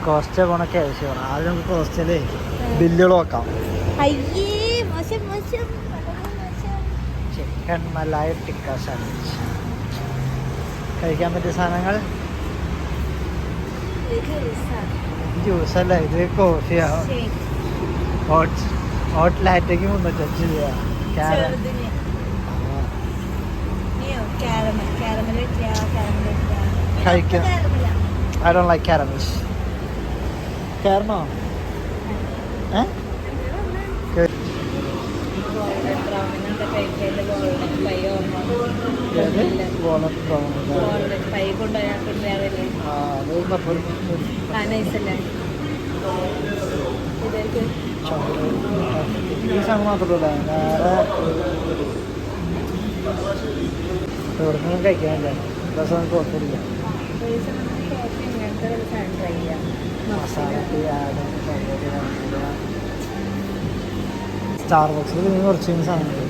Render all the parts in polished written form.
Cost പോണ KFC പോണം. ആദ്യം നമുക്ക് കോസ്റ്റയില് ബില്ലുകൾ നോക്കാം. Chicken malai tikka sandwich. കഴിക്കാൻ പറ്റിയ സാധനങ്ങൾ ജ്യൂസല്ല, ഇത് കോഫിയാ. ഹോട്ട് ലാറ്റയ്ക്ക് 305 രൂപ. കഴിക്കാം. I don't like caramels. Caramel? Eh? Good. Walnut brown. ഈ സാധനം മാത്രമല്ല, വേറെ ഇവിടെ കഴിക്കാനില്ല. രസം കുഴപ്പമില്ല. സ്റ്റാർബക്സിൽ പിന്നെ കുറച്ച് സാധനങ്ങൾ.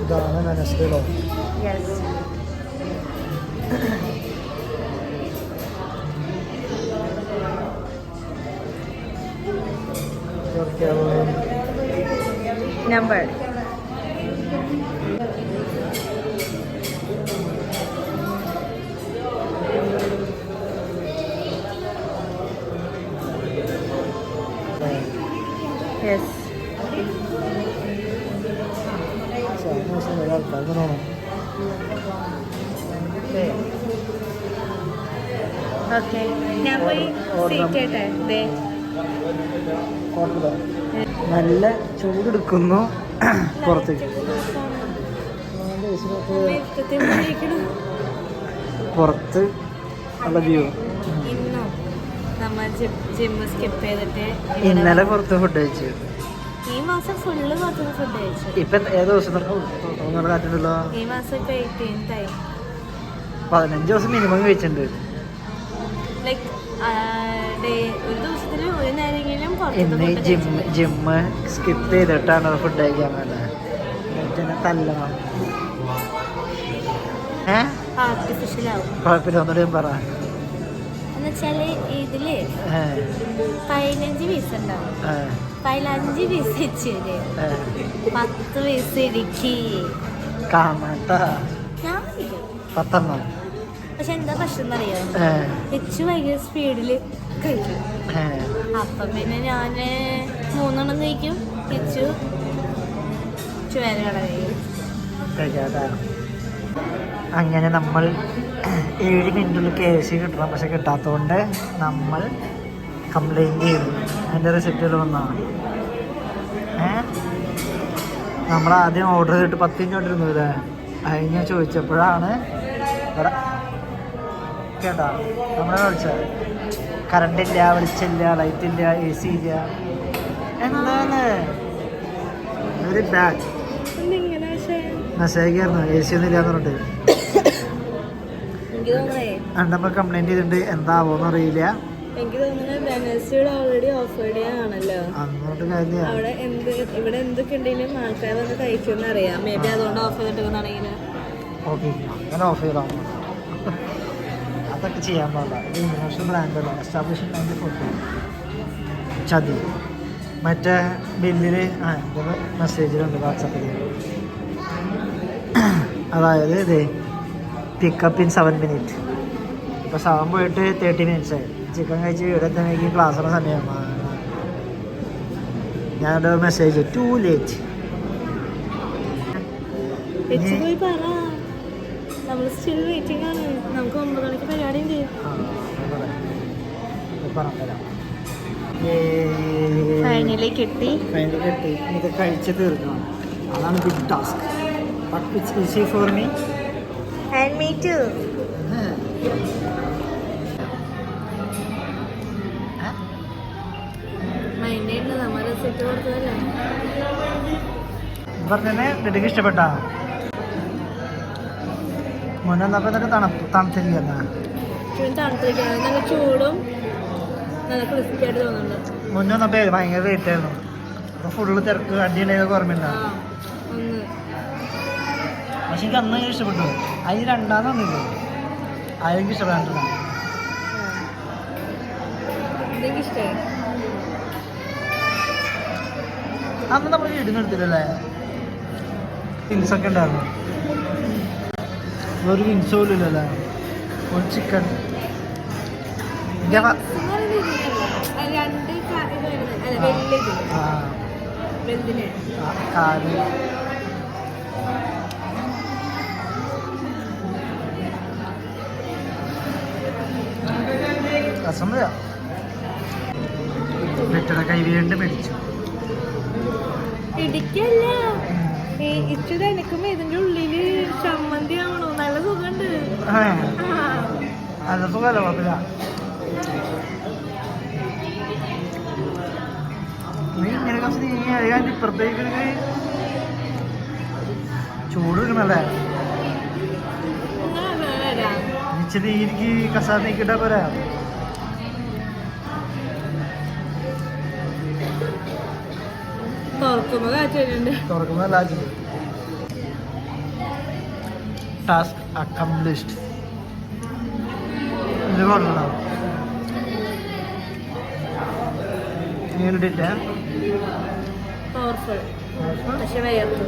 ഇതാണ് വെനസ്ഡേലോ. Number. Yes. Okay. ഞാൻ പോയി സീറ്റ് നല്ല ചൂടെടുക്കുന്നു പുറത്തേക്ക്. പുറത്ത് നല്ല വ്യൂ. ഇന്നലെ പുറത്ത് ഫുഡ് കഴിച്ചു. ഈ മാസം ഫുള്ള് പുറത്ത് ഫുഡ് കഴിച്ചു. ഇപ്പൊ ഏത് ദിവസം കാറ്റുണ്ടല്ലോ? ഈ മാസം 15 ദിവസം മിനിമം കഴിച്ചിട്ടുണ്ട്. ലൈക്ക് ഒരു ദിവസത്തിൽ ഒരു നേരെങ്കിലും ഇന്ന് ജിമ്മ് സ്കിപ്പ് ചെയ്തിട്ടാണ് ഫുഡ് കഴിക്കാൻ വേണ്ടത്. തല്ലണം. ആർട്ടിഫിഷ്യലാവും. കുഴപ്പമില്ല, ഒന്നുകൂടി പറ. എന്നുവെച്ചാല് ഇതില് 15 പീസ് ഉണ്ടാവും. 15 പീസ് വെച്ച് 10 പീസ് ഇടുക്കി കാണാട്ടാ. പത്തെണ്ണം. പക്ഷെ എന്താ പ്രശ്നം എന്നറിയോ, വെച്ച് ഭയങ്കര സ്പീഡില് കഴിക്കും. അപ്പം പിന്നെ ഞാന് 3 എണ്ണം കഴിക്കും. വെച്ചു ചുവര കഴിക്കാട്ടാ. അങ്ങനെ നമ്മൾ 7 മിനിറ്റിൽ KFC കിട്ടണം. പക്ഷെ കിട്ടാത്തതുകൊണ്ട് നമ്മൾ കംപ്ലൈൻറ്റ് ചെയ്തു. അതിൻ്റെ റിസിപ്റ്റുകൾ വന്നതാണ്. നമ്മളാദ്യം ഓർഡർ ചെയ്തിട്ട് 10 മിനിറ്റ് കൊണ്ടിരുന്നു ഇല്ലേ. അത് ഞാൻ ചോദിച്ചപ്പോഴാണ് ഇവിടെ കേട്ടോ നമ്മളെ വിളിച്ചത്. കറണ്ടില്ല, വെളിച്ചില്ല, ലൈറ്റില്ല, AC ഇല്ല. എന്താണ് വെരി ബാഡ്. മെസ്സേജ് ആയിരുന്നു AC ഒന്നും ഇല്ലാന്ന് പറഞ്ഞിട്ട്. നമ്മൾ കംപ്ലൈൻറ്റ് ചെയ്തിട്ടുണ്ട്. എന്താവോന്ന് അറിയില്ല. എനിക്ക് തോന്നുന്നത് ഓൾറെഡി ഓഫർ ഡേ ആണല്ലോ. അങ്ങോട്ട് കാര്യം അവിടെ ഇവിടെ എന്തൊക്കെ ഉണ്ടെങ്കിലും ആൾക്കാർ വന്ന് കഴിക്കുമെന്ന് അറിയാം. മേ ബി അതുകൊണ്ട് ഓഫ് ചെയ്തിട്ടുണ്ടെങ്കിൽ ഓക്കെ അങ്ങനെ ഓഫ് ചെയ്താൽ അതൊക്കെ ചെയ്യാൻ പാടില്ല. ഇത് ഇന്റർനാഷണൽ ബ്രാൻഡല്ല, എസ്റ്റാബ്ലിഷ്മെൻറ്റ് ഫുഡ് ചതി. മറ്റേ ബില്ലിൽ മെസ്സേജിലുണ്ട് വാട്സപ്പിൽ. അതായത് ഇത് പിക്കപ്പ് ഇൻ 7 മിനിറ്റ്. ഇപ്പോൾ 7 പോയിട്ട് 30 മിനിറ്റ്സ് ആയി. ചിക്കൻ കഴിച്ച് ഇവിടെ തന്നെ ക്ലാസ്സിന് സമയമാണ്. ഞാനൊരു മെസ്സേജ് ടു ലേറ്റ്. നമ്മൾ സ്റ്റിൽ വെയിറ്റിംഗ് ആണ്. നമുക്ക് 9 മണിക്ക് പരിപാടി ഉണ്ട്. ഫൈനലി കിട്ടി. ഇത് കഴിച്ച് തീർക്കണം. അതാണ് big task. But it's easy for me and me too. പറഞ്ഞേ ഡിഡിക്ക് ഇഷ്ടപ്പെട്ടാ മുന്നേ വന്നപ്പോൾ എന്നിട്ട് തണുത്തിരിക്കുന്ന തണുത്തിരിക്കുകയാണ് നല്ല ചൂടും നല്ല ക്രിസ്പി ആയിട്ട് തോന്നുന്നുണ്ട്. മുന്നേ വന്നപ്പോൾ ഭയങ്കര റേറ്റ് ആയിരുന്നു. അപ്പോൾ ഫുള്ള് തിരക്ക് അടിയുണ്ടെങ്കിൽ ഓർമ്മയുണ്ടാവും. പക്ഷെ എനിക്ക് അന്ന് ഇഷ്ടപ്പെട്ടു. അതിന് രണ്ടാമതൊന്നുമില്ല, അതെനിക്ക് ഇഷ്ടപ്പെടാൻ. അന്ന് നമ്മൾ വീടിന് എടുത്തില്ലല്ലേ വിങ്സൊക്കെ ഉണ്ടായിരുന്നു. ഒരു വിങ്സ് പോലും ഇല്ലല്ലേ, ഒരു ചിക്കൻ. കാല് രസം വെട്ടട കൈ വീണ്ടും മേടിച്ചു. ഇടിക്കല്ല ഇച്ചിരി എനിക്കുമ്പോ ഇതിന്റെ ഉള്ളില് ചമ്മന്തി ആവണോ, നല്ല സുഖമുണ്ട്. നല്ല സുഖമല്ല, കുഴപ്പമില്ല. നീ ഇങ്ങനെ കുറച്ച് നീ അറിയാൻ ഇപ്പുറത്തേക്ക് ചൂട് വെക്കണല്ലേ. ഇച്ചിരി എനിക്ക് കസാര നീക്കിട്ടാ പോരാ. തുറക്കുമ്പോ ടാസ്ക് അക്കംപ്ലിഷ്ഡ്. ഇത് കൊള്ളണം. നീണ്ടിട്ട് പവർഫുൾ പക്ഷെ വയർത്ത്